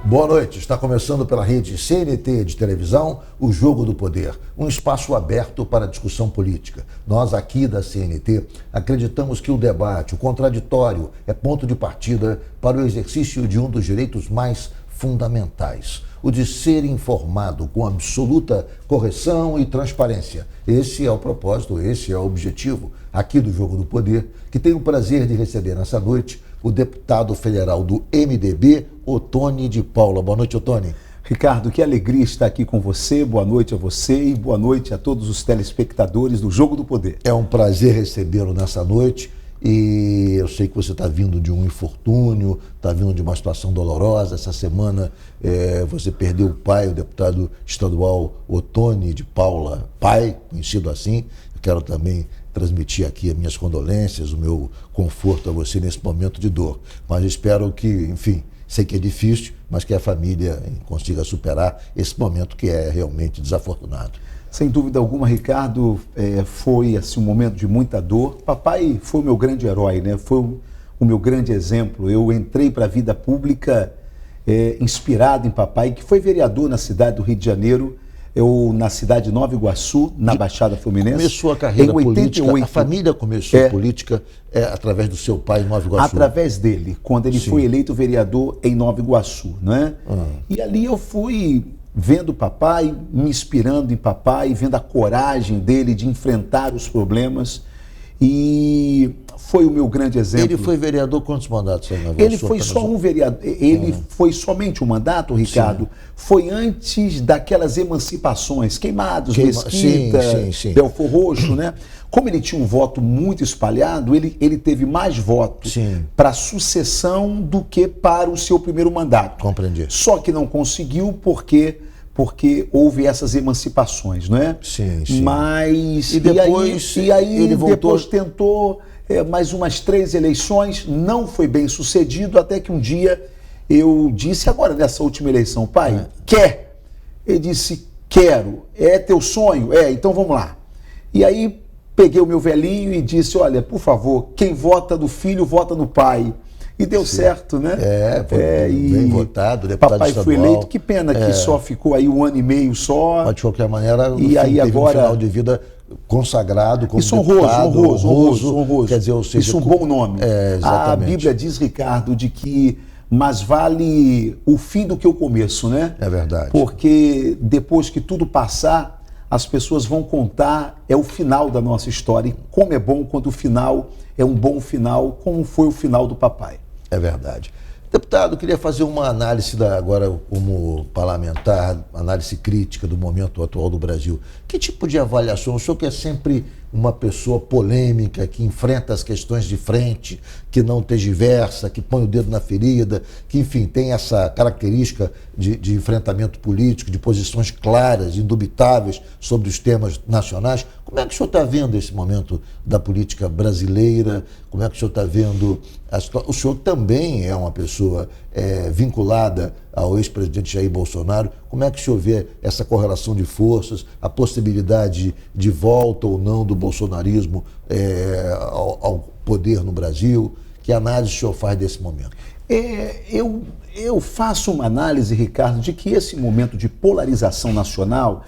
Boa noite, está começando pela rede CNT de televisão, o Jogo do Poder, um espaço aberto para discussão política. Nós aqui da CNT acreditamos que o debate, o contraditório, é ponto de partida para o exercício de um dos direitos mais fundamentais, o de ser informado com absoluta correção e transparência. Esse é o propósito, esse é o objetivo aqui do Jogo do Poder, que tenho o prazer de receber nessa noite o deputado federal do MDB, Othony de Paula. Boa noite, Othony. Ricardo, que alegria estar aqui com você. Boa noite a você e boa noite a todos os telespectadores do Jogo do Poder. É um prazer recebê-lo nessa noite e eu sei que você está vindo de um infortúnio, está vindo de uma situação dolorosa. Essa semana você perdeu o pai, o deputado estadual Othony de Paula, pai, conhecido assim. Eu quero também transmitir aqui as minhas condolências, o meu conforto a você nesse momento de dor. Mas espero que, enfim, sei que é difícil, mas que a família consiga superar esse momento que é realmente desafortunado. Sem dúvida alguma, Ricardo, foi assim, um momento de muita dor. Papai foi o meu grande herói, né? Foi o meu grande exemplo. Eu entrei para a vida pública inspirado em papai, que foi vereador na cidade do Rio de Janeiro, na cidade de Nova Iguaçu, na Baixada Fluminense. Começou a carreira em 88, política, a família começou a política através do seu pai em Nova Iguaçu. Através dele, quando ele foi eleito vereador em Nova Iguaçu, não é? E ali eu fui vendo o papai, me inspirando em papai, vendo a coragem dele de enfrentar os problemas, e foi o meu grande exemplo. Ele foi vereador quantos mandatos? Ele foi só um vereador, ele foi somente um mandato, Ricardo. Sim. Foi antes daquelas emancipações, Queimados, Mesquita, Belfor Roxo, né? Como ele tinha um voto muito espalhado, ele teve mais votos para a sucessão do que para o seu primeiro mandato. Compreendi. Só que não conseguiu porque houve essas emancipações, não é? Sim, sim. Mas e aí ele voltou... depois tentou mais umas 3 eleições, não foi bem sucedido, até que um dia eu disse, agora nessa última eleição, pai, quer? Ele disse, quero. É teu sonho? Então vamos lá. E aí peguei o meu velhinho e disse, olha, por favor, quem vota no filho, vota no pai. E deu certo, né? Foi bem votado, deputado papai estadual. Foi eleito, que pena que só ficou aí 1 ano e meio só. Mas de qualquer maneira, teve um final de vida consagrado como isso deputado, honroso. Quer dizer, ou seja, isso é um bom nome. Exatamente. A Bíblia diz, Ricardo, de que mais vale o fim do que o começo, né? É verdade. Porque depois que tudo passar, as pessoas vão contar o final da nossa história. E como é bom quando o final é um bom final, como foi o final do papai. É verdade. Deputado, queria fazer uma análise agora como parlamentar, análise crítica do momento atual do Brasil. Que tipo de avaliação? O senhor que é sempre uma pessoa polêmica, que enfrenta as questões de frente, que não tergiversa, que põe o dedo na ferida, que, enfim, tem essa característica de enfrentamento político, de posições claras, indubitáveis sobre os temas nacionais. Como é que o senhor está vendo esse momento da política brasileira? Como é que o senhor está vendo a situação? O senhor também é uma pessoa vinculada ao ex-presidente Jair Bolsonaro. Como é que o senhor vê essa correlação de forças, a possibilidade de volta ou não do bolsonarismo ao poder no Brasil? Que análise o senhor faz desse momento? Eu faço uma análise, Ricardo, de que esse momento de polarização nacional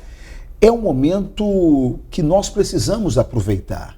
é um momento que nós precisamos aproveitar.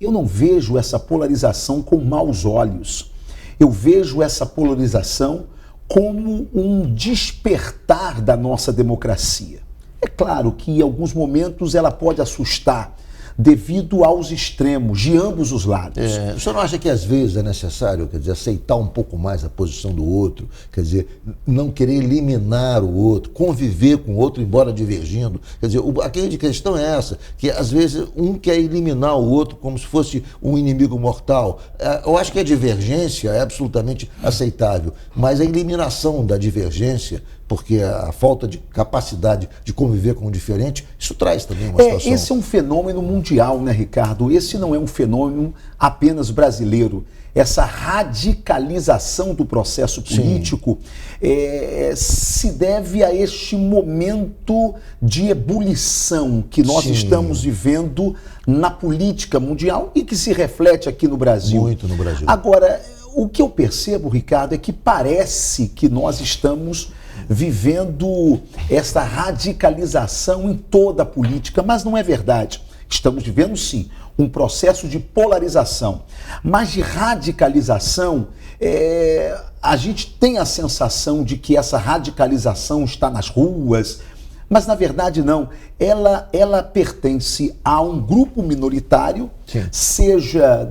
Eu não vejo essa polarização com maus olhos. Eu vejo essa polarização como um despertar da nossa democracia. É claro que em alguns momentos ela pode assustar devido aos extremos de ambos os lados. O senhor não acha que às vezes é necessário, quer dizer, aceitar um pouco mais a posição do outro, quer dizer, não querer eliminar o outro, conviver com o outro, embora divergindo? Quer dizer, a grande questão é essa, que às vezes um quer eliminar o outro como se fosse um inimigo mortal. Eu acho que a divergência é absolutamente aceitável, mas a eliminação da divergência, porque a falta de capacidade de conviver com o diferente, isso traz também uma situação... Esse é um fenômeno mundial, né, Ricardo? Esse não é um fenômeno apenas brasileiro. Essa radicalização do processo político se deve a este momento de ebulição que nós estamos vivendo na política mundial e que se reflete aqui no Brasil. Muito no Brasil. Agora, o que eu percebo, Ricardo, é que parece que nós estamos vivendo essa radicalização em toda a política, mas não é verdade. Estamos vivendo, sim, um processo de polarização, mas de radicalização, a gente tem a sensação de que essa radicalização está nas ruas, mas na verdade não. Ela pertence a um grupo minoritário, sim, seja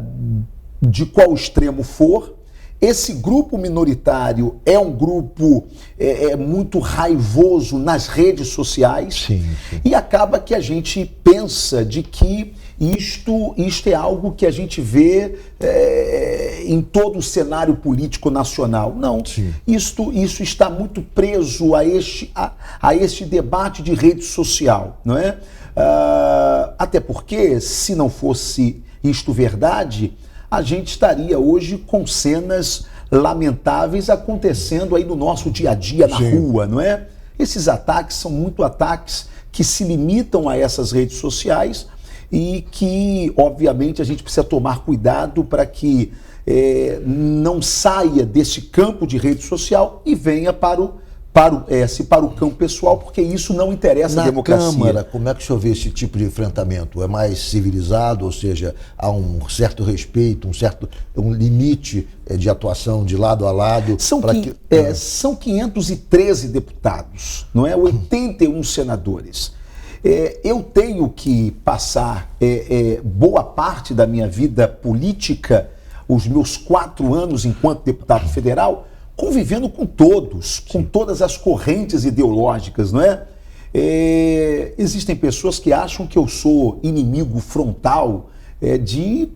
de qual extremo for. Esse grupo minoritário é um grupo muito raivoso nas redes sociais, sim, sim, e acaba que a gente pensa de que isto é algo que a gente vê em todo o cenário político nacional. Não, isso está muito preso a este debate de rede social, não é? Até porque, se não fosse isto verdade, a gente estaria hoje com cenas lamentáveis acontecendo aí no nosso dia a dia na rua, não é? Esses ataques são muito ataques que se limitam a essas redes sociais e que, obviamente, a gente precisa tomar cuidado para que não saia desse campo de rede social e venha para o campo pessoal, porque isso não interessa à democracia. Na Câmara, como é que o senhor vê esse tipo de enfrentamento? É mais civilizado, ou seja, há um certo respeito, um limite de atuação de lado a lado? São 513 deputados, não é? 81 senadores. Eu tenho que passar boa parte da minha vida política, os meus 4 anos enquanto deputado federal, convivendo com todos, com todas as correntes ideológicas, não é? Existem pessoas que acham que eu sou inimigo frontal de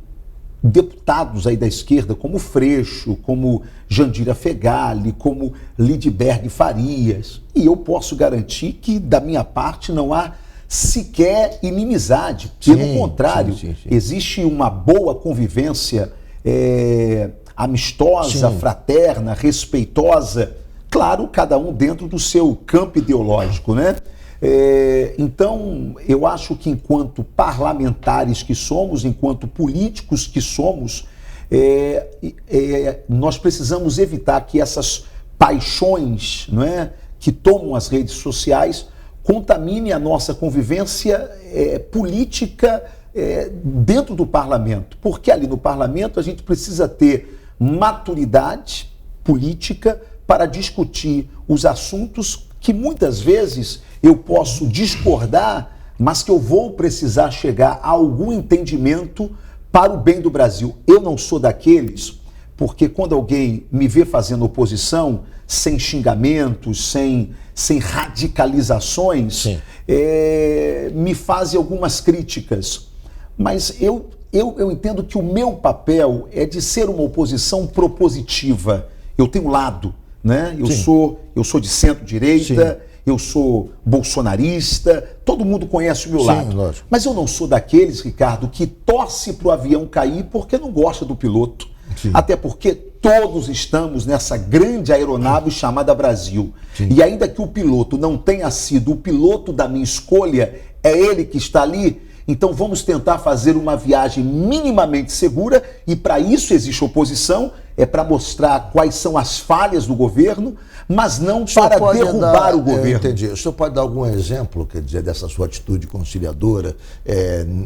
deputados aí da esquerda, como Freixo, como Jandira Fegali, como Lidberg Farias. E eu posso garantir que, da minha parte, não há sequer inimizade. Pelo contrário, existe uma boa convivência amistosa, fraterna, respeitosa, claro, cada um dentro do seu campo ideológico, né? Então, eu acho que enquanto parlamentares que somos, enquanto políticos que somos, nós precisamos evitar que essas paixões, não é, que tomam as redes sociais contamine a nossa convivência política dentro do parlamento, porque ali no parlamento a gente precisa ter maturidade política para discutir os assuntos que muitas vezes eu posso discordar, mas que eu vou precisar chegar a algum entendimento para o bem do Brasil. Eu não sou daqueles, porque quando alguém me vê fazendo oposição, sem xingamentos, sem radicalizações, me fazem algumas críticas. Mas eu entendo que o meu papel é de ser uma oposição propositiva. Eu tenho lado, né? Eu sou de centro-direita, eu sou bolsonarista, todo mundo conhece o meu lado. Lógico. Mas eu não sou daqueles, Ricardo, que torce para o avião cair porque não gosta do piloto. Até porque todos estamos nessa grande aeronave chamada Brasil. E ainda que o piloto não tenha sido o piloto da minha escolha, é ele que está ali. Então vamos tentar fazer uma viagem minimamente segura, e para isso existe oposição, para mostrar quais são as falhas do governo, mas não para derrubar o governo. Entendi. O senhor pode dar algum exemplo, quer dizer, dessa sua atitude conciliadora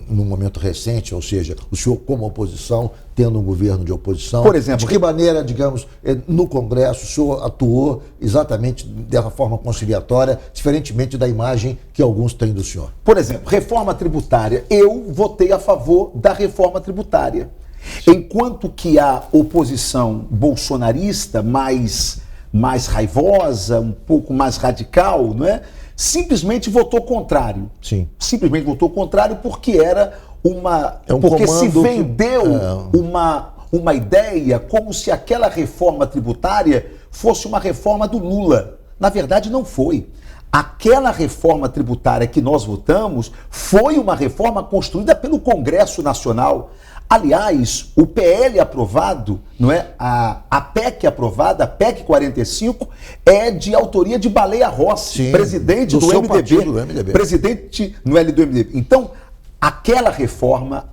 num momento recente, ou seja, o senhor como oposição, tendo um governo de oposição? Por exemplo, de que maneira, digamos, no Congresso o senhor atuou exatamente dessa forma conciliatória, diferentemente da imagem que alguns têm do senhor? Por exemplo, reforma tributária. Eu votei a favor da reforma tributária. Enquanto que a oposição bolsonarista, mais raivosa, um pouco mais radical, não é? Simplesmente votou contrário. Simplesmente votou contrário porque era porque se vendeu uma ideia como se aquela reforma tributária fosse uma reforma do Lula. Na verdade, não foi. Aquela reforma tributária que nós votamos foi uma reforma construída pelo Congresso Nacional. Aliás, o PL aprovado, não é? A PEC aprovada, a PEC 45, é de autoria de Baleia Rossi, presidente do MDB. Presidente do MDB. Então, aquela reforma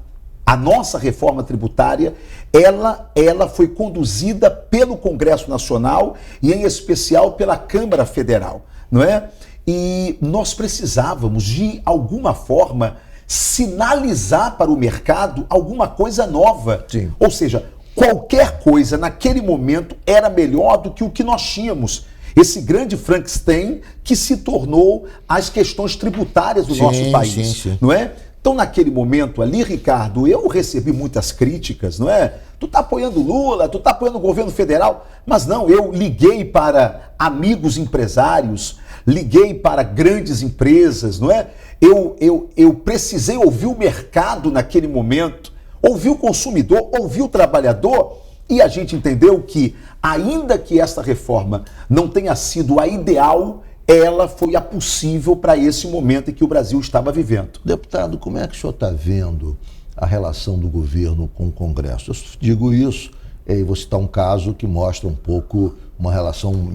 A nossa reforma tributária, ela foi conduzida pelo Congresso Nacional e, em especial, pela Câmara Federal, não é? E nós precisávamos, de alguma forma, sinalizar para o mercado alguma coisa nova. Sim. Ou seja, qualquer coisa naquele momento era melhor do que o que nós tínhamos. Esse grande Frankenstein que se tornou as questões tributárias do nosso país, sim. não é? Então, naquele momento ali, Ricardo, eu recebi muitas críticas, não é? Tu tá apoiando Lula, tu tá apoiando o governo federal, mas não, eu liguei para amigos empresários, liguei para grandes empresas, não é? Eu precisei ouvir o mercado naquele momento, ouvir o consumidor, ouvir o trabalhador, e a gente entendeu que, ainda que esta reforma não tenha sido a ideal, ela foi a possível para esse momento em que o Brasil estava vivendo. Deputado, como é que o senhor está vendo a relação do governo com o Congresso? Eu digo isso e vou citar um caso que mostra um pouco uma relação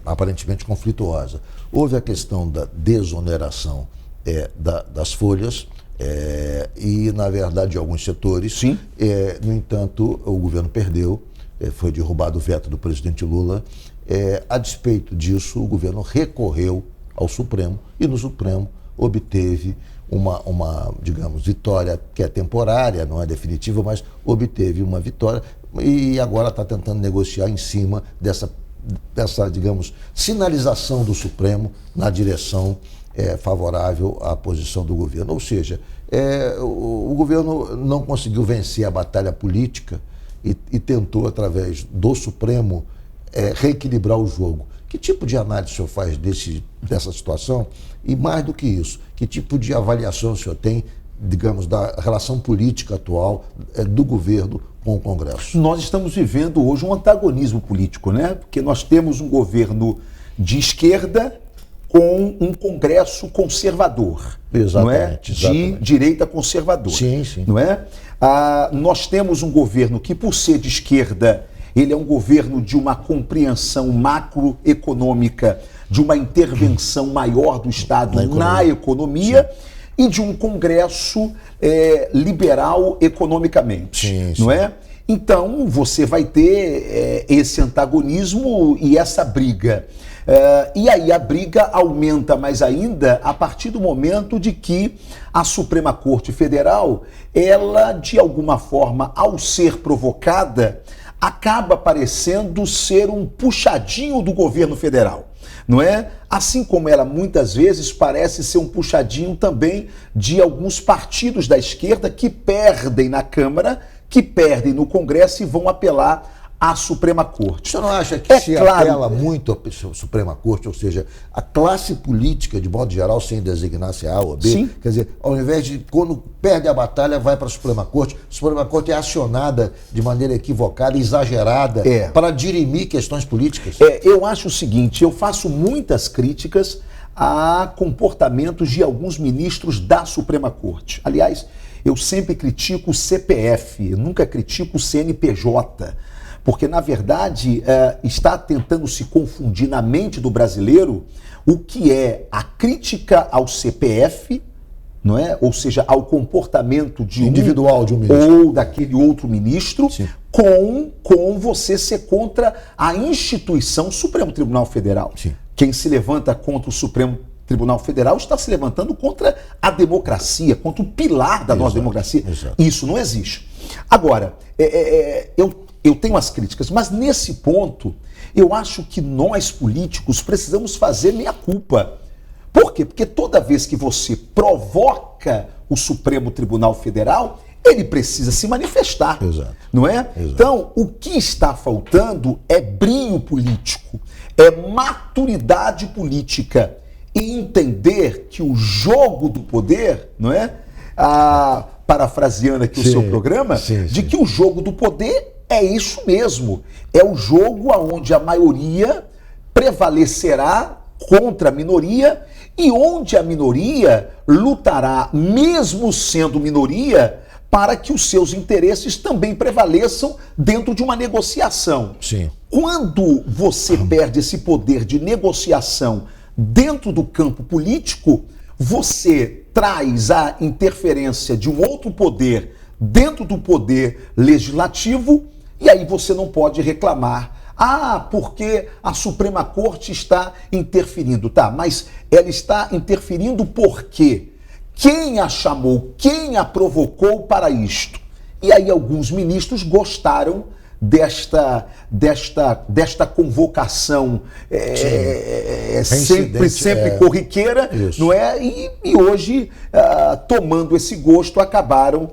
aparentemente conflituosa. Houve a questão da desoneração das folhas e, na verdade, de alguns setores. Sim. No entanto, o governo perdeu, foi derrubado o veto do presidente Lula. A despeito disso, o governo recorreu ao Supremo e no Supremo obteve uma, digamos, vitória que é temporária, não é definitiva, mas obteve uma vitória e agora está tentando negociar em cima dessa, digamos, sinalização do Supremo na direção favorável à posição do governo. Ou seja, o governo não conseguiu vencer a batalha política e tentou, através do Supremo, reequilibrar o jogo. Que tipo de análise o senhor faz dessa situação? E mais do que isso, que tipo de avaliação o senhor tem, digamos, da relação política atual do governo com o Congresso? Nós estamos vivendo hoje um antagonismo político, né? Porque nós temos um governo de esquerda com um Congresso conservador, exatamente, não é? De direita conservadora. Sim, sim. Não é? Nós temos um governo que, por ser de esquerda, ele é um governo de uma compreensão macroeconômica, de uma intervenção maior do Estado na economia e de um Congresso liberal economicamente, sim, não sim. é? Então, você vai ter esse antagonismo e essa briga. E aí a briga aumenta mais ainda a partir do momento de que a Suprema Corte Federal, ela, de alguma forma, ao ser provocada, acaba parecendo ser um puxadinho do governo federal, não é? Assim como ela muitas vezes parece ser um puxadinho também de alguns partidos da esquerda que perdem na Câmara, que perdem no Congresso e vão apelar à Suprema Corte. O senhor não acha que apela muito à Suprema Corte, ou seja, a classe política, de modo geral, sem designar se é A ou B, Sim. quer dizer, ao invés de, quando perde a batalha, vai para a Suprema Corte é acionada de maneira equivocada, exagerada, para dirimir questões políticas? Eu acho o seguinte, eu faço muitas críticas a comportamentos de alguns ministros da Suprema Corte. Aliás, eu sempre critico o CPF, eu nunca critico o CNPJ, porque, na verdade, está tentando se confundir na mente do brasileiro o que é a crítica ao CPF, não é? Ou seja, ao comportamento de individual de um ministro ou daquele outro ministro, com você ser contra a instituição Supremo Tribunal Federal. Sim. Quem se levanta contra o Supremo Tribunal Federal está se levantando contra a democracia, contra o pilar da nossa democracia. Exato. Isso não existe. Agora, eu tenho as críticas, mas nesse ponto, eu acho que nós políticos precisamos fazer meia-culpa. Por quê? Porque toda vez que você provoca o Supremo Tribunal Federal, ele precisa se manifestar. Exato. Não é? Exato. Então, o que está faltando é brio político, é maturidade política e entender que o jogo do poder, não é? Parafraseando aqui o seu programa, de que o jogo do poder é isso mesmo. É o jogo onde a maioria prevalecerá contra a minoria e onde a minoria lutará, mesmo sendo minoria, para que os seus interesses também prevaleçam dentro de uma negociação. Sim. Quando você perde esse poder de negociação dentro do campo político, você traz a interferência de um outro poder dentro do poder legislativo, e aí você não pode reclamar. Ah, porque a Suprema Corte está interferindo. Tá, mas ela está interferindo por quê? Quem a chamou? Quem a provocou para isto? E aí alguns ministros gostaram desta convocação sempre corriqueira, não é? E hoje, tomando esse gosto, acabaram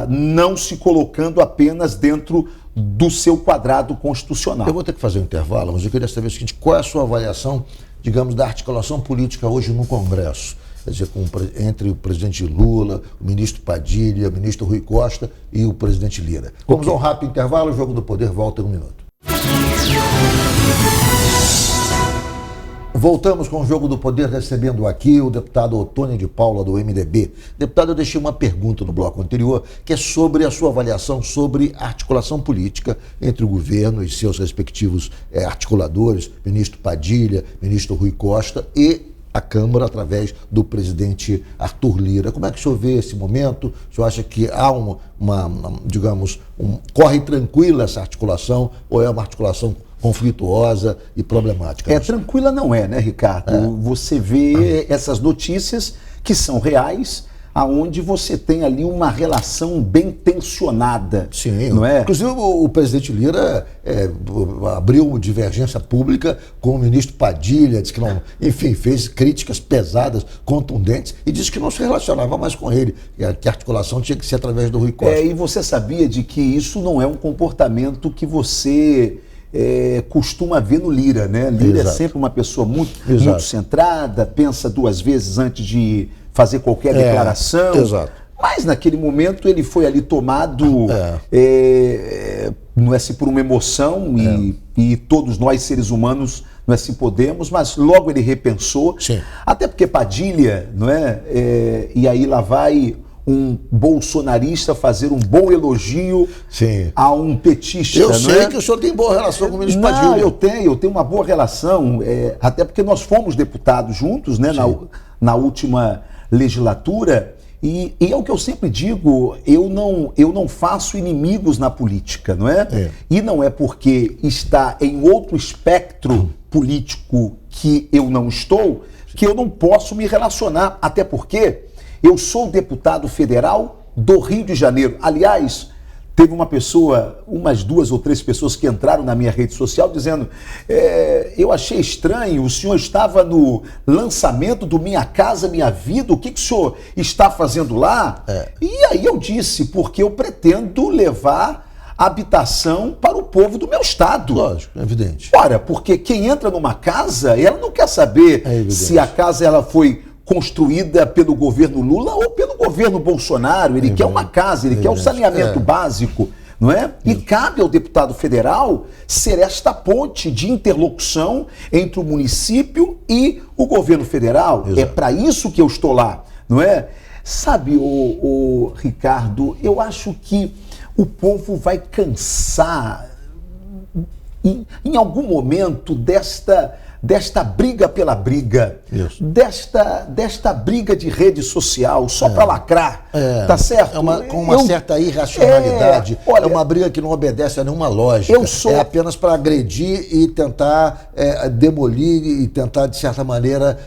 não se colocando apenas dentro do seu quadrado constitucional. Eu vou ter que fazer um intervalo, mas eu queria saber o seguinte: qual é a sua avaliação, digamos, da articulação política hoje no Congresso? Quer dizer, entre o presidente Lula, o ministro Padilha, o ministro Rui Costa e o presidente Lira. Vamos a um rápido intervalo, o Jogo do Poder volta em um minuto. Voltamos com o Jogo do Poder, recebendo aqui o deputado Otônio de Paula, do MDB. Deputado, eu deixei uma pergunta no bloco anterior, que é sobre a sua avaliação sobre a articulação política entre o governo e seus respectivos articuladores, ministro Padilha, ministro Rui Costa e a Câmara, através do presidente Arthur Lira. Como é que o senhor vê esse momento? O senhor acha que há corre tranquila essa articulação, ou é uma articulação conflituosa e problemática? Tranquila não é, né, Ricardo? Você vê essas notícias que são reais, aonde você tem ali uma relação bem tensionada. Sim, não é? Inclusive o presidente Lira abriu divergência pública com o ministro Padilha, disse que não, enfim, fez críticas pesadas, contundentes, e disse que não se relacionava mais com ele, que a articulação tinha que ser através do Rui Costa. E você sabia de que isso não é um comportamento que você costuma ver no Lira, né? Lira é sempre uma pessoa muito centrada, pensa duas vezes antes de fazer qualquer declaração. Exato. Mas naquele momento ele foi ali tomado não é se por uma emoção e todos nós seres humanos não é se podemos, mas logo ele repensou. Sim. Até porque Padilha, não é? E aí lá vai um bolsonarista fazer um bom elogio a um petista. Eu sei que o senhor tem boa relação com o ministro Padilha. Não, eu tenho uma boa relação, até porque nós fomos deputados juntos, né, na última legislatura, e é o que eu sempre digo, eu não faço inimigos na política, não é? E não é porque está em outro espectro político que eu não estou, que eu não posso me relacionar, até porque eu sou deputado federal do Rio de Janeiro. Aliás, teve umas 2 ou 3 pessoas que entraram na minha rede social dizendo eu achei estranho, o senhor estava no lançamento do Minha Casa Minha Vida, o que o senhor está fazendo lá? E aí eu disse, porque eu pretendo levar habitação para o povo do meu estado. Lógico, é evidente. Ora, porque quem entra numa casa, ela não quer saber se a casa ela foi construída pelo governo Lula ou pelo governo Bolsonaro. Ele quer uma casa, ele quer um saneamento básico, não é? E cabe ao deputado federal ser esta ponte de interlocução entre o município e o governo federal. É para isso que eu estou lá, não é? Sabe, o Ricardo, eu acho que o povo vai cansar em algum momento desta briga pela briga, desta briga de rede social, só para lacrar, tá certo? Com uma certa irracionalidade, olha, é uma briga que não obedece a nenhuma lógica, é apenas para agredir e tentar demolir e tentar, de certa maneira,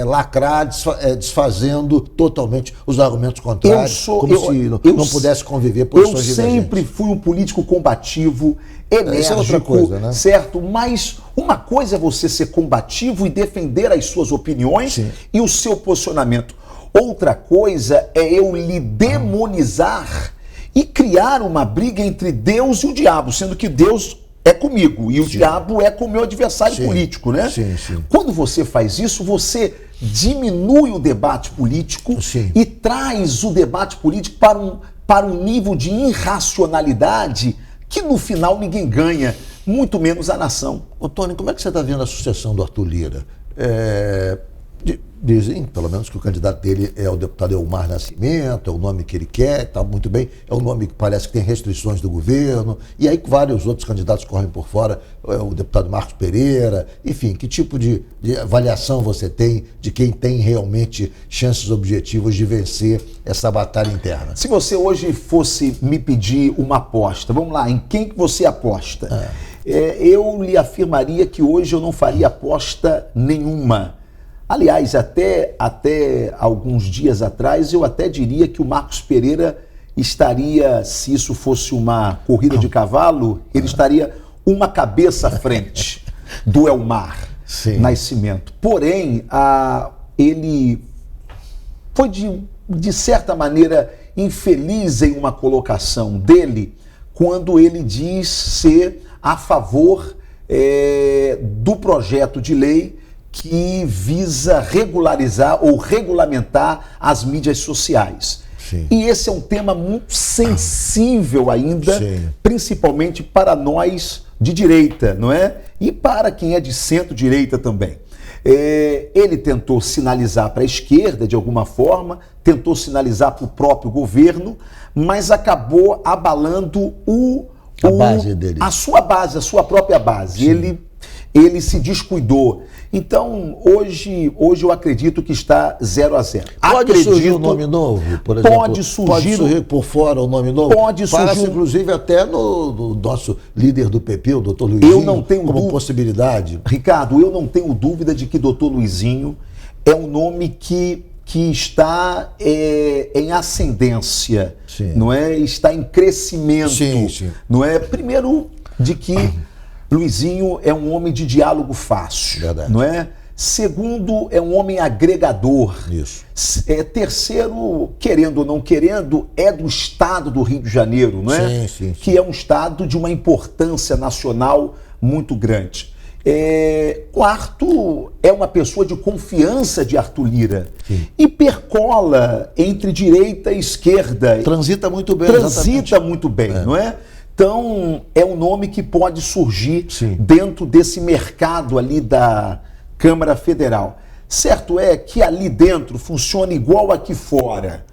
lacrar, desfazendo totalmente os argumentos contrários, se não pudesse conviver posições divergentes. Eu sempre fui um político combativo, enérgico, é outra coisa, né? Certo? Mas uma coisa é você ser combativo e defender as suas opiniões e o seu posicionamento. Outra coisa é eu lhe demonizar e criar uma briga entre Deus e o diabo, sendo que Deus é comigo e o diabo é com o meu adversário político, né? Quando você faz isso, você diminui o debate político e traz o debate político para um nível de irracionalidade que no final ninguém ganha, muito menos a nação. Ô, Tony, como é que você está vendo a sucessão do Arthur Lira? Dizem, pelo menos, que o candidato dele é o deputado Elmar Nascimento, é o nome que ele quer, está muito bem, é um nome que parece que tem restrições do governo, e aí vários outros candidatos correm por fora, o deputado Marcos Pereira, enfim, que tipo de avaliação você tem de quem tem realmente chances objetivas de vencer essa batalha interna? Se você hoje fosse me pedir uma aposta, vamos lá, em quem que você aposta? Eu lhe afirmaria que hoje eu não faria aposta nenhuma. Aliás, até alguns dias atrás, eu até diria que o Marcos Pereira estaria, se isso fosse uma corrida de cavalo, ele estaria uma cabeça à frente do Elmar Nascimento. Porém, ele foi, de certa maneira, infeliz em uma colocação dele, quando ele diz ser a favor do projeto de lei que visa regularizar ou regulamentar as mídias sociais. Sim. E esse é um tema muito sensível ainda, principalmente para nós de direita, não é? E para quem é de centro-direita também. Ele tentou sinalizar para a esquerda, de alguma forma, tentou sinalizar para o próprio governo, mas acabou abalando a base dele. A sua própria base. Ele se descuidou. Então, hoje eu acredito que está 0-0. Pode surgir um nome novo, por exemplo? Pode surgir por fora um nome novo? Pode surgir. Fala-se, inclusive, até no nosso líder do PP, o doutor Luizinho, eu não tenho como possibilidade. Ricardo, eu não tenho dúvida de que doutor Luizinho é um nome que está em ascendência, não é? Está em crescimento. Sim. Não é? Primeiro, de que Luizinho é um homem de diálogo fácil, verdade, não é? Segundo, é um homem agregador. Isso. Terceiro, querendo ou não querendo, é do estado do Rio de Janeiro, não é? Sim. Que é um estado de uma importância nacional muito grande. Quarto, é uma pessoa de confiança de Arthur Lira. Sim. E percola entre direita e esquerda. Transita muito bem. Transita muito bem, não é? Então, é um nome que pode surgir dentro desse mercado ali da Câmara Federal. Certo é que ali dentro funciona igual aqui fora.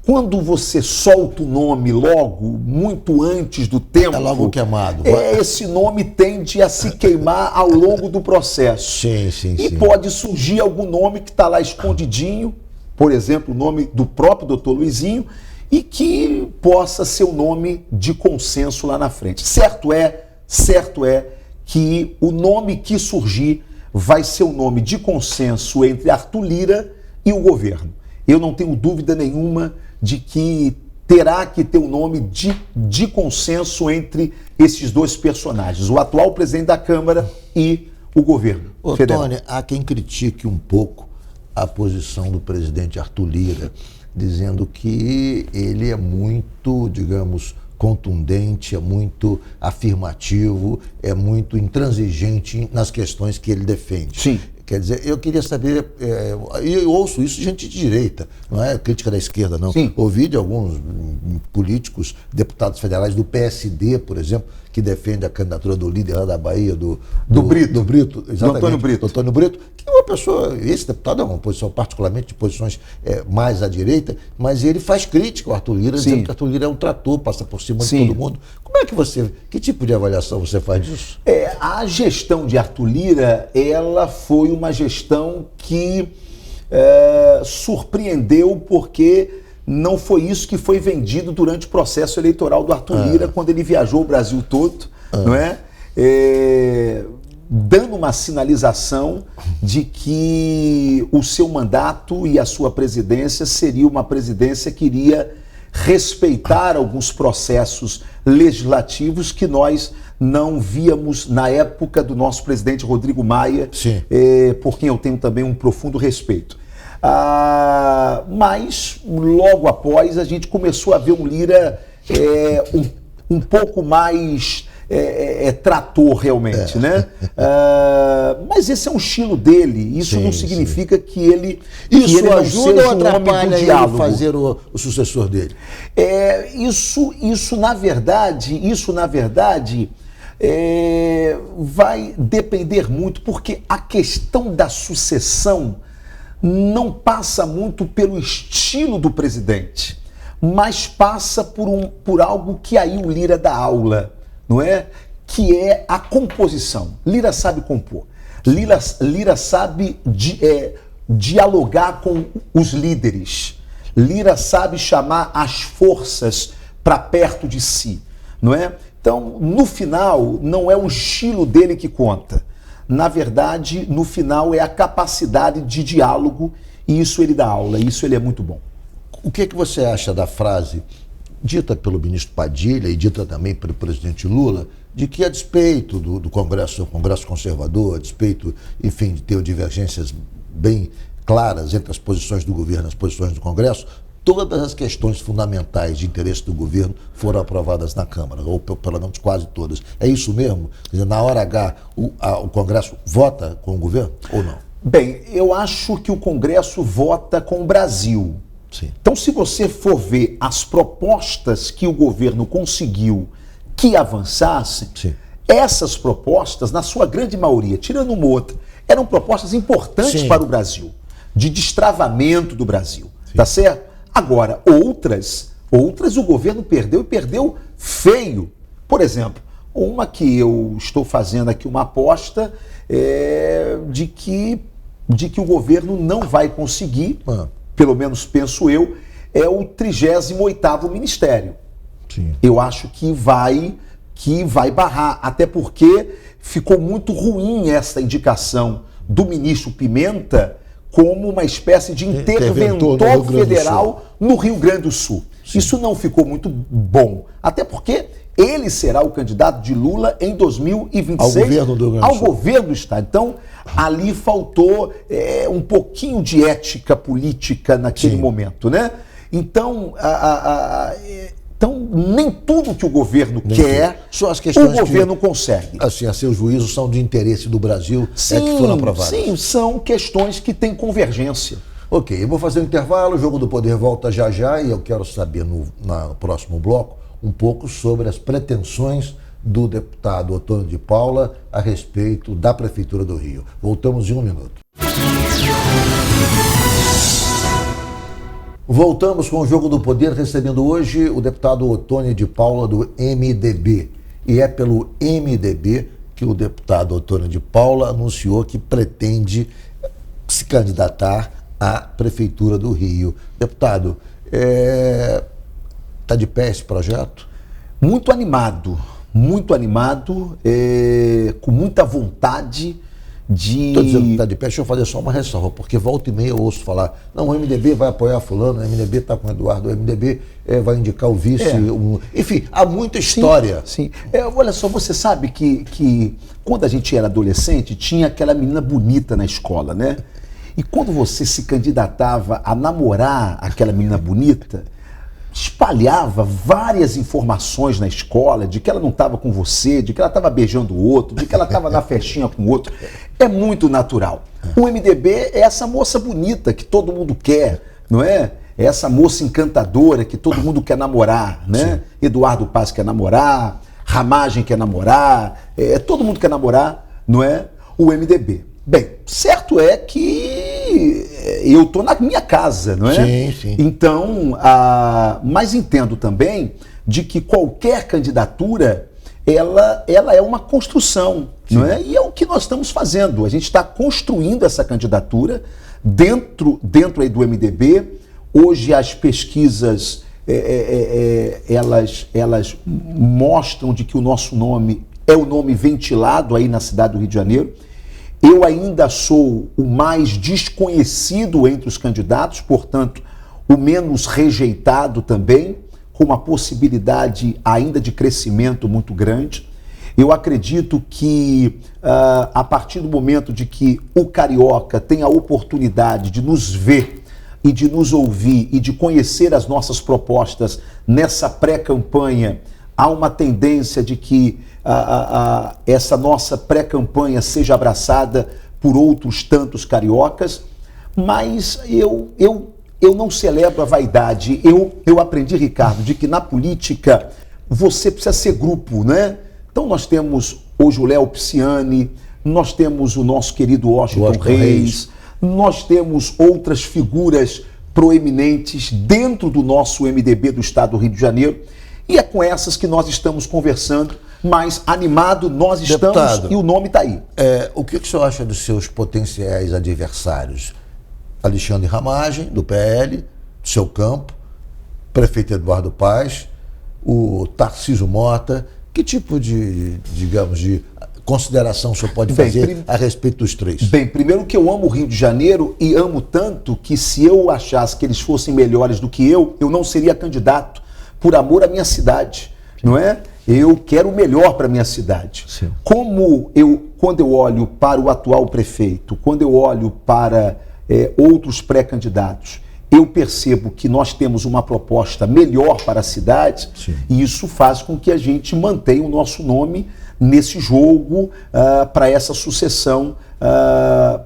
Quando você solta o nome logo, muito antes do tempo... É logo queimado. Esse nome tende a se queimar ao longo do processo. Sim. Pode surgir algum nome que está lá escondidinho, por exemplo, o nome do próprio doutor Luizinho, e que possa ser um nome de consenso lá na frente. Certo é que o nome que surgir vai ser um nome de consenso entre Arthur Lira e o governo. Eu não tenho dúvida nenhuma de que terá que ter um nome de consenso entre esses dois personagens, o atual presidente da Câmara e o governo federal. Tony, há quem critique um pouco a posição do presidente Arthur Lira, dizendo que ele é muito, digamos, contundente, é muito afirmativo, é muito intransigente nas questões que ele defende. Sim. Quer dizer, eu queria saber, eu ouço isso de gente de direita, não é crítica da esquerda, não. Sim. Ouvi de alguns políticos, deputados federais do PSD, por exemplo, que defende a candidatura do líder lá da Bahia, do Brito, exatamente, do Antônio Brito, que é uma pessoa, esse deputado é uma posição particularmente de posições mais à direita, mas ele faz crítica ao Arthur Lira, dizendo que Arthur Lira é um trator, passa por cima de todo mundo. Como é que que tipo de avaliação você faz disso? A gestão de Arthur Lira, ela foi uma gestão que surpreendeu, porque não foi isso que foi vendido durante o processo eleitoral do Arthur Lira, quando ele viajou o Brasil todo, não é? Dando uma sinalização de que o seu mandato e a sua presidência seria uma presidência que iria respeitar alguns processos legislativos que nós não víamos na época do nosso presidente Rodrigo Maia, por quem eu tenho também um profundo respeito. Mas, logo após, a gente começou a ver um Lira um pouco mais trator, realmente, né? Mas esse é um estilo dele. Isso não significa que ele Isso ele não ajuda seja ou um homem atrapalha do ele diálogo. fazer o sucessor dele? Isso na verdade, vai depender muito, porque a questão da sucessão não passa muito pelo estilo do presidente, mas passa por algo que aí o Lira dá aula, não é? Que é a composição. Lira sabe compor. Lira sabe dialogar com os líderes. Lira sabe chamar as forças para perto de si, não é? Então, no final, não é o estilo dele que conta. Na verdade, no final, é a capacidade de diálogo, e isso ele dá aula, e isso ele é muito bom. O que você acha da frase dita pelo ministro Padilha e dita também pelo presidente Lula, de que a despeito do Congresso conservador, a despeito, enfim, de ter divergências bem claras entre as posições do governo e as posições do Congresso, todas as questões fundamentais de interesse do governo foram aprovadas na Câmara, ou pelo menos quase todas. É isso mesmo? Quer dizer, na hora H, o Congresso vota com o governo ou não? Bem, eu acho que o Congresso vota com o Brasil. Sim. Então, se você for ver as propostas que o governo conseguiu que avançassem, sim, essas propostas, na sua grande maioria, tirando uma ou outra, eram propostas importantes sim, para o Brasil, de destravamento do Brasil, sim, tá certo? Agora, outras o governo perdeu, e perdeu feio. Por exemplo, uma que eu estou fazendo aqui uma aposta de que o governo não vai conseguir, pelo menos penso eu, é o 38º Ministério. sim. Eu acho que vai barrar, até porque ficou muito ruim essa indicação do ministro Pimenta como uma espécie de interventor federal no Rio Grande do Sul. Sim. Isso não ficou muito bom, até porque ele será o candidato de Lula em 2026 ao governo do Estado. Então, ali faltou um pouquinho de ética política naquele, sim, momento, né? Então, nem tudo que o governo quer, só as questões o governo consegue. Assim, a seu juízo, são de interesse do Brasil, sim, que foram aprovadas. Sim, são questões que têm convergência. Ok, eu vou fazer um intervalo, o Jogo do Poder volta já já, e eu quero saber no próximo bloco um pouco sobre as pretensões do deputado Ottônio de Paula a respeito da Prefeitura do Rio. Voltamos em um minuto. Voltamos com o Jogo do Poder, recebendo hoje o deputado Ottônio de Paula do MDB. E é pelo MDB que o deputado Ottônio de Paula anunciou que pretende se candidatar à Prefeitura do Rio. Deputado, está de pé esse projeto? Muito animado, com muita vontade de... Estou dizendo que está de pé, deixa eu fazer só uma ressalva, porque volta e meia eu ouço falar, não, o MDB vai apoiar fulano, o MDB está com o Eduardo, o MDB vai indicar o vice, enfim, há muita história. Sim, sim. Olha só, você sabe que quando a gente era adolescente, tinha aquela menina bonita na escola, né? E quando você se candidatava a namorar aquela menina bonita, espalhava várias informações na escola de que ela não estava com você, de que ela estava beijando o outro, de que ela estava na festinha com o outro. É muito natural. O MDB é essa moça bonita que todo mundo quer, não é? É essa moça encantadora que todo mundo quer namorar, né? Sim. Eduardo Paz quer namorar, Ramagem quer namorar, todo mundo quer namorar, não é? O MDB. Bem, certo é que eu estou na minha casa, não é? Sim, sim. Então, mas entendo também de que qualquer candidatura, ela é uma construção, sim, não é? E é o que nós estamos fazendo. A gente está construindo essa candidatura dentro aí do MDB. Hoje as pesquisas, elas mostram de que o nosso nome é o nome ventilado aí na cidade do Rio de Janeiro. Eu ainda sou o mais desconhecido entre os candidatos, portanto, o menos rejeitado também, com uma possibilidade ainda de crescimento muito grande. Eu acredito que a partir do momento de que o carioca tem a oportunidade de nos ver e de nos ouvir e de conhecer as nossas propostas nessa pré-campanha, há uma tendência de que essa nossa pré-campanha seja abraçada por outros tantos cariocas, mas eu não celebro a vaidade. Eu aprendi, Ricardo, de que na política você precisa ser grupo, né? Então nós temos hoje o Léo Pisciani, nós temos o nosso querido Washington Reis, nós temos outras figuras proeminentes dentro do nosso MDB do Estado do Rio de Janeiro, e é com essas que nós estamos conversando, mas animado nós estamos. Deputado, e o nome está aí. O que o senhor acha dos seus potenciais adversários? Alexandre Ramagem, do PL, do seu campo, prefeito Eduardo Paes, o Tarcísio Mota. Que tipo de, digamos, de consideração o senhor pode fazer a respeito dos três? Bem, primeiro que eu amo o Rio de Janeiro e amo tanto que se eu achasse que eles fossem melhores do que eu não seria candidato por amor à minha cidade, não é? Eu quero o melhor para a minha cidade. Sim. Quando eu olho para o atual prefeito, quando eu olho para outros pré-candidatos, eu percebo que nós temos uma proposta melhor para a cidade. Sim. E isso faz com que a gente mantenha o nosso nome nesse jogo para essa sucessão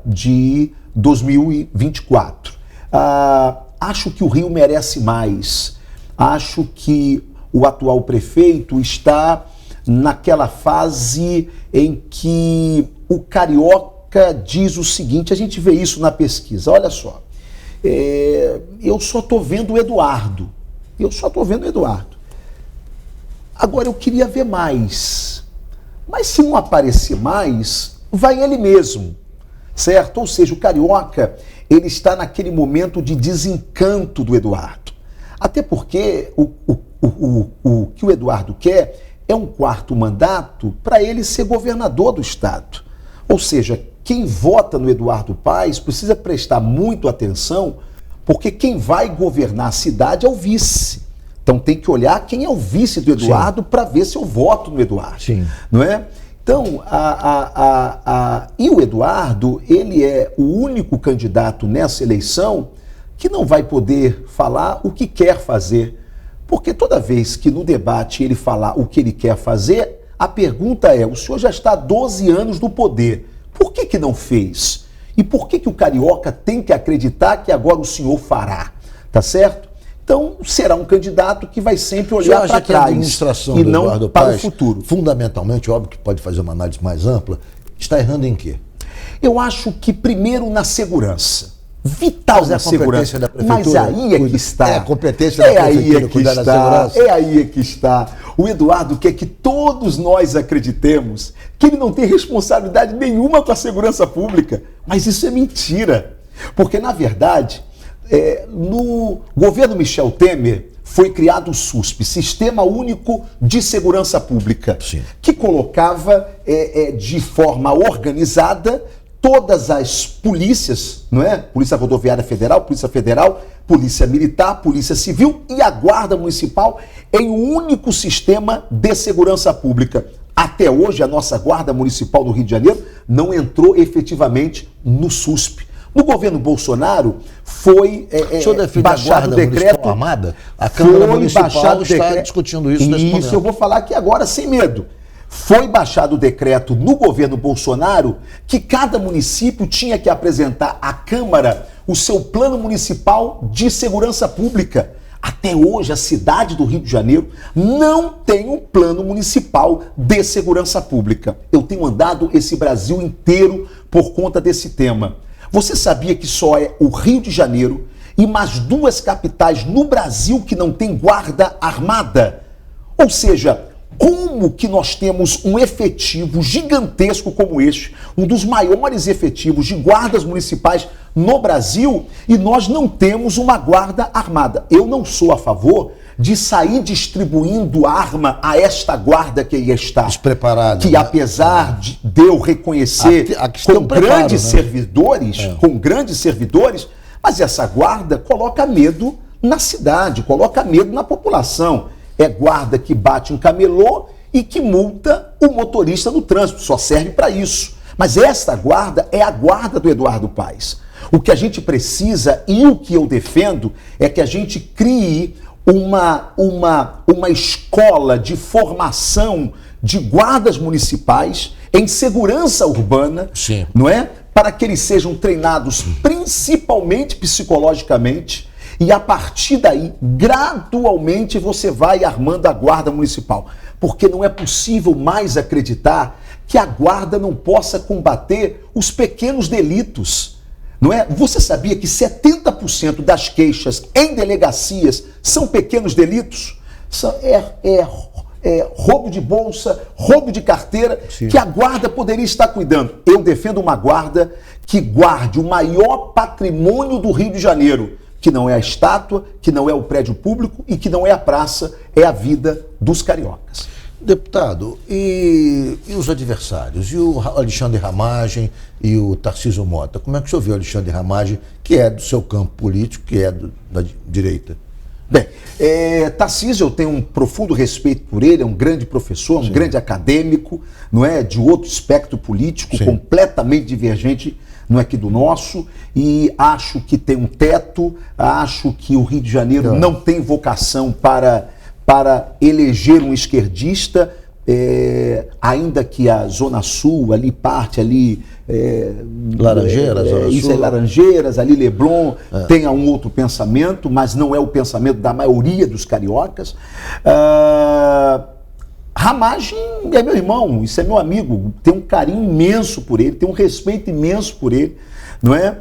de 2024. Acho que o Rio merece mais. Acho que o atual prefeito está naquela fase em que o carioca diz o seguinte, a gente vê isso na pesquisa, olha só. Eu só estou vendo o Eduardo. Agora, eu queria ver mais. Mas se não aparecer mais, vai ele mesmo, certo? Ou seja, o carioca, ele está naquele momento de desencanto do Eduardo. Até porque o que o Eduardo quer é um quarto mandato para ele ser governador do estado. Ou seja, quem vota no Eduardo Paes precisa prestar muito atenção, porque quem vai governar a cidade é o vice. Então tem que olhar quem é o vice do Eduardo para ver se eu voto no Eduardo. Sim. Não é? Então, e o Eduardo, ele é o único candidato nessa eleição que não vai poder falar o que quer fazer. Porque toda vez que no debate ele falar o que ele quer fazer, a pergunta é, o senhor já está há 12 anos no poder, por que não fez? E por que o carioca tem que acreditar que agora o senhor fará? Tá certo? Então, será um candidato que vai sempre olhar para trás e não para o futuro. Fundamentalmente, óbvio que pode fazer uma análise mais ampla, está errando em quê? Eu acho que primeiro na segurança. Vital na segurança. Da prefeitura, mas aí é que está. É a competência da prefeitura cuidar da segurança. É aí é que está. O Eduardo quer que todos nós acreditemos que ele não tem responsabilidade nenhuma com a segurança pública. Mas isso é mentira. Porque, na verdade, no governo Michel Temer foi criado o SUSP, Sistema Único de Segurança Pública, Sim. que colocava de forma organizada todas as polícias, não é? Polícia Rodoviária Federal, Polícia Militar, Polícia Civil e a Guarda Municipal em um único sistema de segurança pública. Até hoje, a nossa Guarda Municipal do Rio de Janeiro não entrou efetivamente no SUSP. No governo Bolsonaro foi baixado o decreto armada. A Câmara Municipal está discutindo isso nesse momento. Isso eu vou falar aqui agora sem medo. Foi baixado o decreto no governo Bolsonaro que cada município tinha que apresentar à Câmara o seu plano municipal de segurança pública. Até hoje, a cidade do Rio de Janeiro não tem um plano municipal de segurança pública. Eu tenho andado esse Brasil inteiro por conta desse tema. Você sabia que só é o Rio de Janeiro e mais 2 capitais no Brasil que não tem guarda armada? Ou seja, como que nós temos um efetivo gigantesco como este, um dos maiores efetivos de guardas municipais no Brasil, e nós não temos uma guarda armada? Eu não sou a favor de sair distribuindo arma a esta guarda que aí está. Despreparada. Que apesar de eu reconhecer com grandes servidores, mas essa guarda coloca medo na cidade, coloca medo na população. É guarda que bate em camelô e que multa o motorista no trânsito, só serve para isso. Mas esta guarda é a guarda do Eduardo Paes. O que a gente precisa e o que eu defendo é que a gente crie uma escola de formação de guardas municipais em segurança urbana, Sim. Não é? Para que eles sejam treinados principalmente psicologicamente. E a partir daí, gradualmente, você vai armando a guarda municipal. Porque não é possível mais acreditar que a guarda não possa combater os pequenos delitos. Não é? Você sabia que 70% das queixas em delegacias são pequenos delitos? Roubo de bolsa, roubo de carteira, sim, que a guarda poderia estar cuidando. Eu defendo uma guarda que guarde o maior patrimônio do Rio de Janeiro, que não é a estátua, que não é o prédio público e que não é a praça, é a vida dos cariocas. Deputado, e os adversários? E o Alexandre Ramagem e o Tarcísio Mota? Como é que o senhor vê o Alexandre Ramagem, que é do seu campo político, que é da direita? Bem, Tarcísio, eu tenho um profundo respeito por ele, é um grande professor, um grande acadêmico, não é, de outro espectro político, sim, completamente divergente, não é, que do nosso, e acho que tem um teto, acho que o Rio de Janeiro não tem vocação para eleger um esquerdista, ainda que a Zona Sul, ali parte ali... Laranjeiras, Zona isso Sul. é Laranjeiras, ali Leblon, tenha um outro pensamento, mas não é o pensamento da maioria dos cariocas. Ramagem é meu irmão, isso é meu amigo, tenho um carinho imenso por ele, tenho um respeito imenso por ele, não é?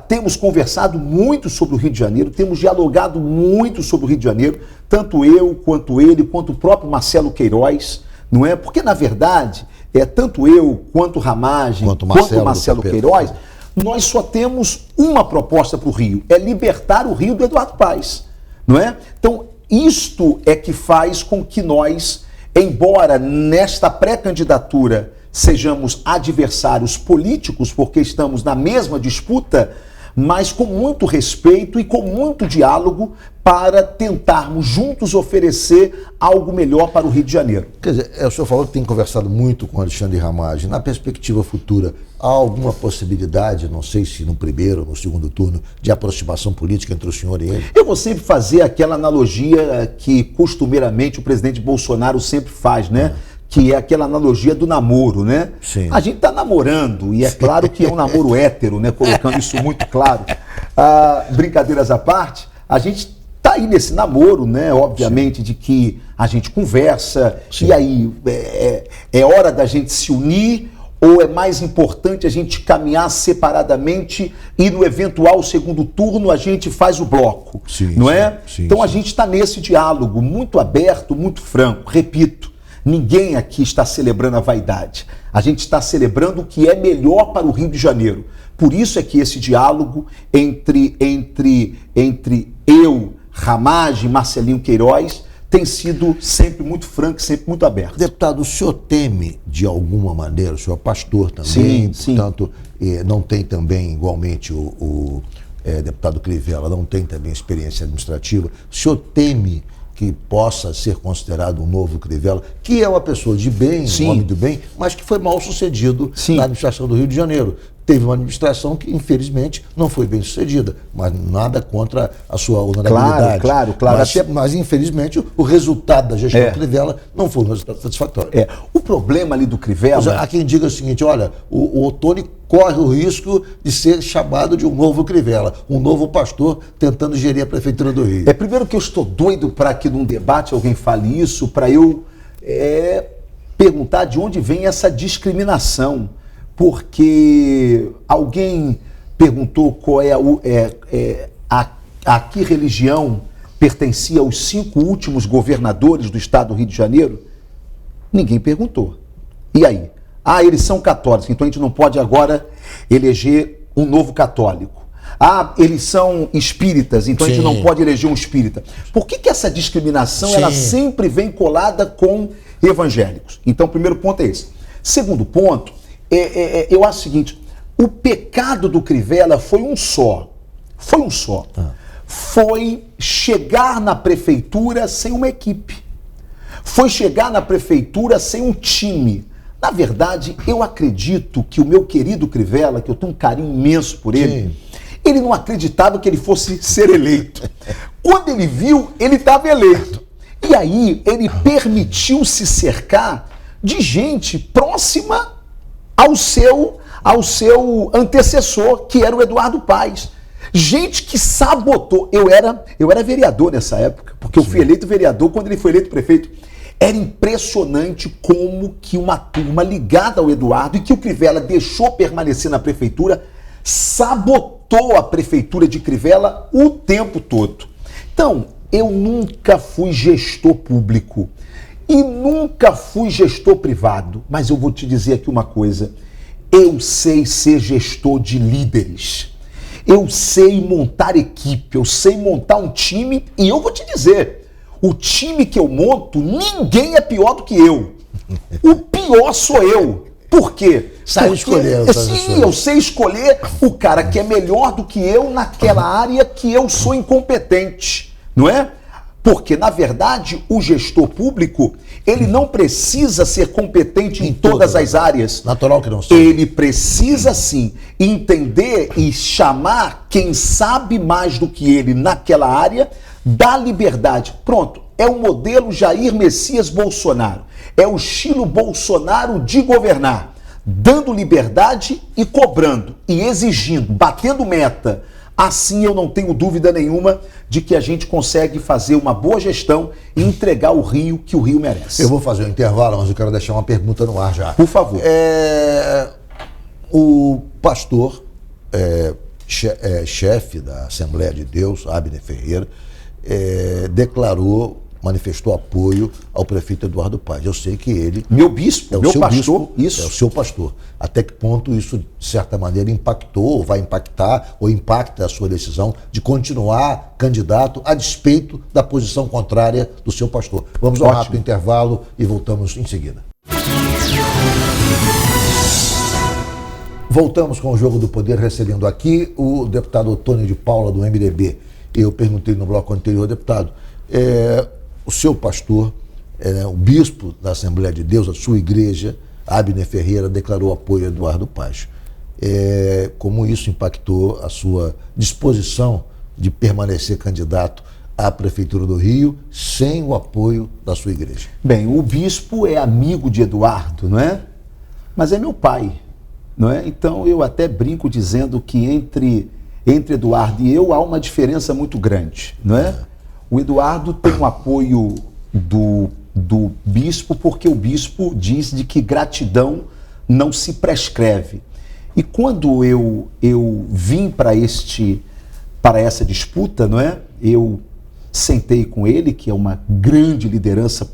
Temos conversado muito sobre o Rio de Janeiro, temos dialogado muito sobre o Rio de Janeiro, tanto eu, quanto ele, quanto o próprio Marcelo Queiroz, não é? Porque, na verdade, tanto eu, quanto o Ramagem, quanto o Marcelo Queiroz, nós só temos uma proposta para o Rio, é libertar o Rio do Eduardo Paes, não é? Então, isto é que faz com que nós, embora nesta pré-candidatura sejamos adversários políticos, porque estamos na mesma disputa, mas com muito respeito e com muito diálogo para tentarmos juntos oferecer algo melhor para o Rio de Janeiro. Quer dizer, o senhor falou que tem conversado muito com o Alexandre Ramagem. Na perspectiva futura, há alguma possibilidade, não sei se no primeiro ou no segundo turno, de aproximação política entre o senhor e ele? Eu vou sempre fazer aquela analogia que costumeiramente o presidente Bolsonaro sempre faz, né? Que é aquela analogia do namoro, né? Sim. A gente está namorando, e é claro que é um namoro hétero, né? Colocando isso muito claro. Brincadeiras à parte, a gente está aí nesse namoro, né? Obviamente, sim, de que a gente conversa, sim, e aí é hora da gente se unir, ou é mais importante a gente caminhar separadamente e no eventual segundo turno a gente faz o bloco, sim, não é? Sim, então sim, a gente está nesse diálogo muito aberto, muito franco, repito. Ninguém aqui está celebrando a vaidade. A gente está celebrando o que é melhor para o Rio de Janeiro. Por isso é que esse diálogo entre eu, Ramagem e Marcelinho Queiroz tem sido sempre muito franco, sempre muito aberto. Deputado, o senhor teme de alguma maneira, o senhor é pastor também, sim, sim, portanto, não tem também, igualmente, o deputado Crivella, não tem também experiência administrativa. O senhor teme que possa ser considerado um novo Crivella, que é uma pessoa de bem, sim, um homem do bem, mas que foi mal sucedido, sim, na administração do Rio de Janeiro. Teve uma administração que, infelizmente, não foi bem sucedida, mas nada contra a sua honorabilidade. Claro. Mas infelizmente, o resultado da gestão do Crivella não foi um resultado satisfatório. O problema ali do Crivella... Há quem diga o seguinte, olha, o Ottoni corre o risco de ser chamado de um novo Crivella, um novo pastor tentando gerir a Prefeitura do Rio. Primeiro que eu estou doido para que num debate alguém fale isso, para eu perguntar de onde vem essa discriminação. Porque alguém perguntou qual a que religião pertencia aos 5 últimos governadores do estado do Rio de Janeiro? Ninguém perguntou. E aí? Eles são católicos, então a gente não pode agora eleger um novo católico. Eles são espíritas, então a gente não pode eleger um espírita. Por que essa discriminação ela sempre vem colada com evangélicos? Então o primeiro ponto é esse. Segundo ponto, eu acho o seguinte, o pecado do Crivella foi um só. Foi chegar na prefeitura sem uma equipe. Foi chegar na prefeitura sem um time. Na verdade, eu acredito que o meu querido Crivella, que eu tenho um carinho imenso por ele, ele não acreditava que ele fosse ser eleito. Quando ele viu, ele estava eleito. E aí, ele permitiu se cercar de gente próxima ao seu antecessor, que era o Eduardo Paes. Gente que sabotou. Eu era vereador nessa época, porque eu fui eleito vereador quando ele foi eleito prefeito. Era impressionante como que uma turma ligada ao Eduardo e que o Crivella deixou permanecer na prefeitura sabotou a prefeitura de Crivella o tempo todo. Então, eu nunca fui gestor público e nunca fui gestor privado, mas eu vou te dizer aqui uma coisa, eu sei ser gestor de líderes, eu sei montar equipe, eu sei montar um time e eu vou te dizer, o time que eu monto, ninguém é pior do que eu. O pior sou eu. Por quê? Sai escolhendo. Sim, eu sei escolher o cara que é melhor do que eu naquela área que eu sou incompetente, não é? Porque, na verdade, o gestor público, ele não precisa ser competente em todas as áreas. Natural que não seja. Ele precisa, sim, entender e chamar quem sabe mais do que ele naquela área, dar liberdade. Pronto, é o modelo Jair Messias Bolsonaro. É o estilo Bolsonaro de governar, dando liberdade e cobrando, e exigindo, batendo meta. Assim eu não tenho dúvida nenhuma de que a gente consegue fazer uma boa gestão e entregar o Rio que o Rio merece. Eu vou fazer um intervalo, mas eu quero deixar uma pergunta no ar já. Por favor. O pastor, chefe da Assembleia de Deus, Abner Ferreira, manifestou apoio ao prefeito Eduardo Paes. Eu sei que ele... Meu bispo, meu pastor, bispo, isso. É o seu pastor. Até que ponto isso, de certa maneira, impactou, vai impactar ou impacta a sua decisão de continuar candidato a despeito da posição contrária do seu pastor. Vamos ao rápido intervalo e voltamos em seguida. Voltamos com o Jogo do Poder, recebendo aqui o deputado Otônio de Paula, do MDB. Eu perguntei no bloco anterior, deputado, o seu pastor, o bispo da Assembleia de Deus, a sua igreja, Abner Ferreira, declarou apoio a Eduardo Paes. Como isso impactou a sua disposição de permanecer candidato à Prefeitura do Rio sem o apoio da sua igreja? Bem, o bispo é amigo de Eduardo, não é? Mas é meu pai, não é? Então eu até brinco dizendo que entre Eduardo e eu há uma diferença muito grande, não é? O Eduardo tem o apoio do bispo porque o bispo diz de que gratidão não se prescreve. E quando eu vim para essa disputa, não é? Eu sentei com ele, que é uma grande liderança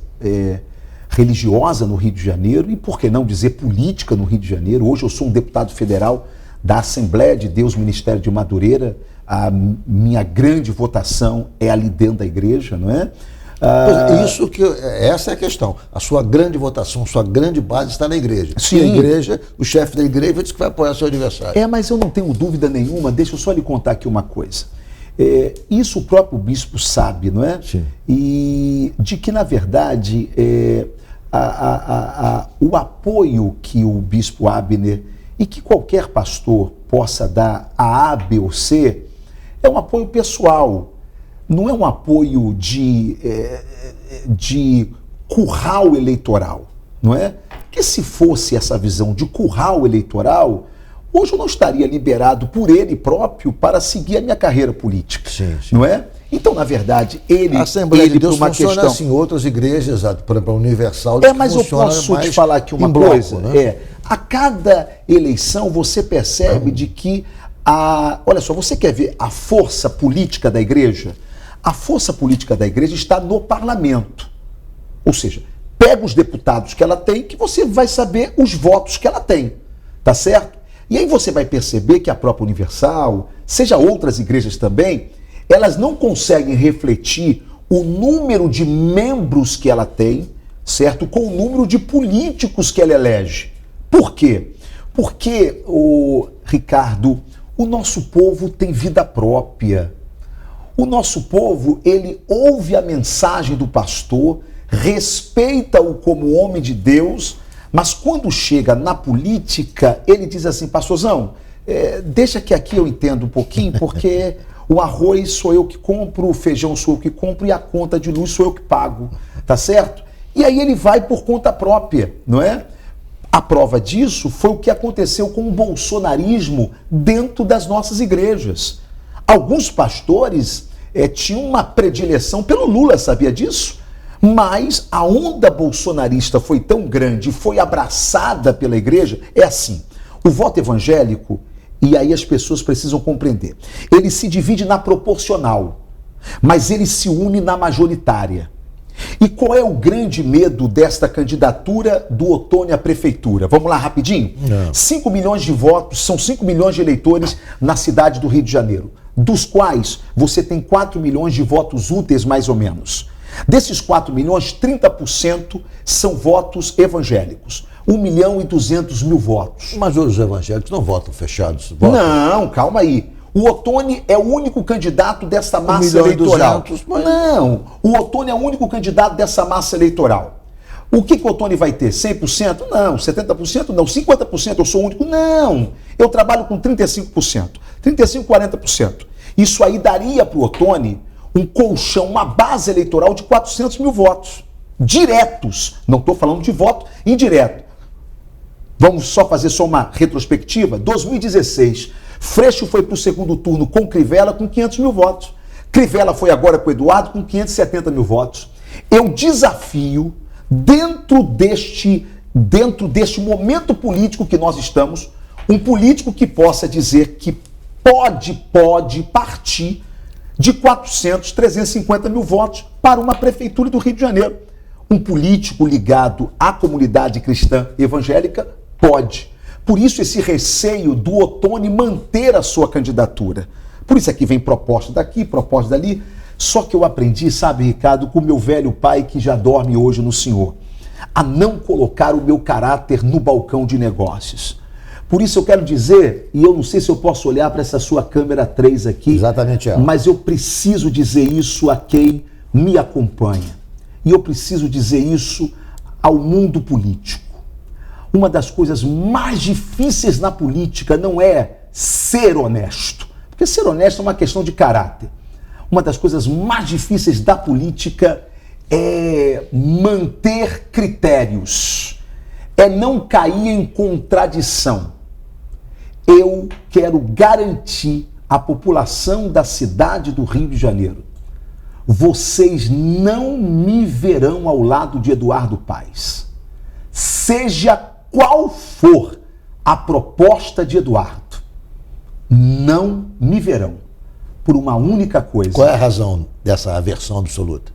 religiosa no Rio de Janeiro, e por que não dizer política no Rio de Janeiro. Hoje eu sou um deputado federal da Assembleia de Deus, Ministério de Madureira. A minha grande votação é ali dentro da igreja, não é? Essa é a questão. A sua grande votação, sua grande base está na igreja. Sim. E a igreja, o chefe da igreja disse que vai apoiar seu adversário. Mas eu não tenho dúvida nenhuma, deixa eu só lhe contar aqui uma coisa. Isso o próprio bispo sabe, não é? Sim. E de que, na verdade, o apoio que o bispo Abner e que qualquer pastor possa dar a A, B ou C, é um apoio pessoal, não é um apoio de curral eleitoral, não é? Porque se fosse essa visão de curral eleitoral, hoje eu não estaria liberado por ele próprio para seguir a minha carreira política, sim. Não é? Então, na verdade, a Assembleia de Deus por uma funciona questão... assim, outras igrejas, por exemplo, a Universal, mas eu posso te falar aqui uma bloco, coisa, né? A cada eleição você percebe de que olha só, você quer ver a força política da igreja? A força política da igreja está no parlamento. Ou seja, pega os deputados que ela tem, que você vai saber os votos que ela tem, tá certo? E aí você vai perceber que a própria Universal, seja outras igrejas também, elas não conseguem refletir o número de membros que ela tem, certo? Com o número de políticos que ela elege. Por quê? Porque, Ricardo, o nosso povo tem vida própria. O nosso povo, ele ouve a mensagem do pastor, respeita-o como homem de Deus, mas quando chega na política, ele diz assim, pastorzão, deixa que aqui eu entendo um pouquinho, porque o arroz sou eu que compro, o feijão sou eu que compro e a conta de luz sou eu que pago, tá certo? E aí ele vai por conta própria, não é? A prova disso foi o que aconteceu com o bolsonarismo dentro das nossas igrejas. Alguns pastores tinham uma predileção pelo Lula, sabia disso? Mas a onda bolsonarista foi tão grande, foi abraçada pela igreja. É assim, o voto evangélico, E aí as pessoas precisam compreender. Ele se divide na proporcional, mas ele se une na majoritária. E qual é o grande medo desta candidatura do Ottoni à prefeitura? Vamos lá rapidinho? 5 milhões de votos, são 5 milhões de eleitores na cidade do Rio de Janeiro, dos quais você tem 4 milhões de votos úteis, mais ou menos. Desses 4 milhões, 30% são votos evangélicos. 1.200.000 votos. Mas os evangélicos não votam fechados? Votam. Não, calma aí. O Ottoni é o único candidato dessa massa eleitoral. 1.200.000, mas... Não, o Ottoni é o único candidato dessa massa eleitoral. O que o Ottoni vai ter? 100%? Não. 70%? Não. 50%? Eu sou o único? Não. Eu trabalho com 35%. 35%, 40%. Isso aí daria para o Ottoni um colchão, uma base eleitoral de 400.000 votos. Diretos. Não estou falando de voto indireto. Vamos fazer uma retrospectiva? 2016, Freixo foi para o segundo turno com Crivella com 500.000 votos. Crivella foi agora com Eduardo com 570.000 votos. Eu desafio, dentro deste momento político que nós estamos, um político que possa dizer que pode partir de 350.000 votos para uma prefeitura do Rio de Janeiro. Um político ligado à comunidade cristã evangélica pode. Por isso esse receio do Ottoni manter a sua candidatura. Por isso aqui vem proposta daqui, proposta dali. Só que eu aprendi, sabe, Ricardo, com o meu velho pai que já dorme hoje no Senhor, a não colocar o meu caráter no balcão de negócios. Por isso eu quero dizer, e eu não sei se eu posso olhar para essa sua câmera 3 aqui, exatamente ela, mas eu preciso dizer isso a quem me acompanha. E eu preciso dizer isso ao mundo político. Uma das coisas mais difíceis na política não é ser honesto, porque ser honesto é uma questão de caráter. Uma das coisas mais difíceis da política é manter critérios, é não cair em contradição. Eu quero garantir à população da cidade do Rio de Janeiro: vocês não me verão ao lado de Eduardo Paes. Seja qual for a proposta de Eduardo, não me verão. Por uma única coisa. Qual é a razão dessa aversão absoluta?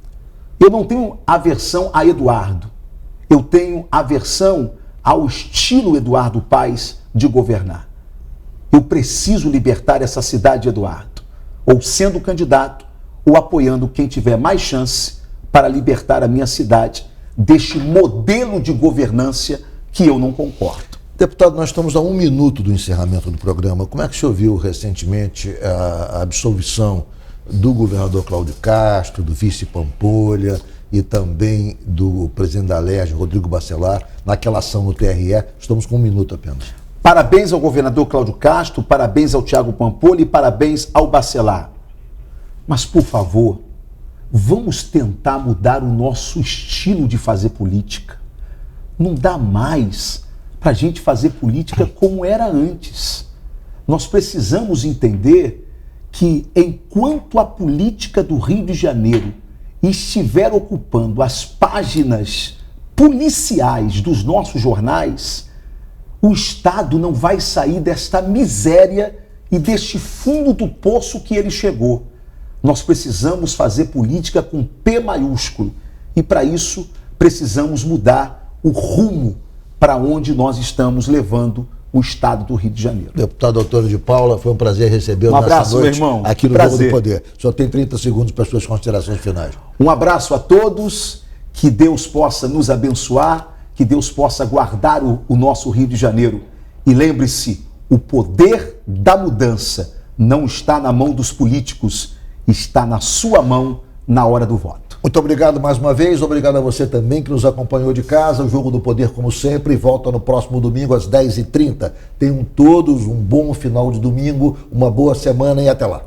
Eu não tenho aversão a Eduardo. Eu tenho aversão ao estilo Eduardo Paes de governar. Eu preciso libertar essa cidade de Eduardo, ou sendo candidato, ou apoiando quem tiver mais chance para libertar a minha cidade deste modelo de governância que eu não concordo. Deputado, nós estamos a 1 minuto do encerramento do programa. Como é que o senhor viu recentemente a absolvição do governador Cláudio Castro, do vice Pampolha e também do presidente da Alerj, Rodrigo Bacelar, naquela ação no TRE? Estamos com 1 minuto apenas. Parabéns ao governador Cláudio Castro, parabéns ao Thiago Pampolha e parabéns ao Bacelar. Mas, por favor, vamos tentar mudar o nosso estilo de fazer política. Não dá mais para a gente fazer política como era antes. Nós precisamos entender que enquanto a política do Rio de Janeiro estiver ocupando as páginas policiais dos nossos jornais, o Estado não vai sair desta miséria e deste fundo do poço que ele chegou. Nós precisamos fazer política com P maiúsculo e, para isso, precisamos mudar o rumo para onde nós estamos levando o Estado do Rio de Janeiro. Deputado Ottoni de Paula, foi um prazer recebê-lo nessa noite, meu irmão. Aqui no Jogo do Poder. Só tem 30 segundos para as suas considerações finais. Um abraço a todos, que Deus possa nos abençoar, que Deus possa guardar o nosso Rio de Janeiro. E lembre-se, o poder da mudança não está na mão dos políticos, está na sua mão na hora do voto. Muito obrigado mais uma vez, obrigado a você também que nos acompanhou de casa. O Jogo do Poder, como sempre, volta no próximo domingo às 10h30. Tenham todos um bom final de domingo, uma boa semana e até lá.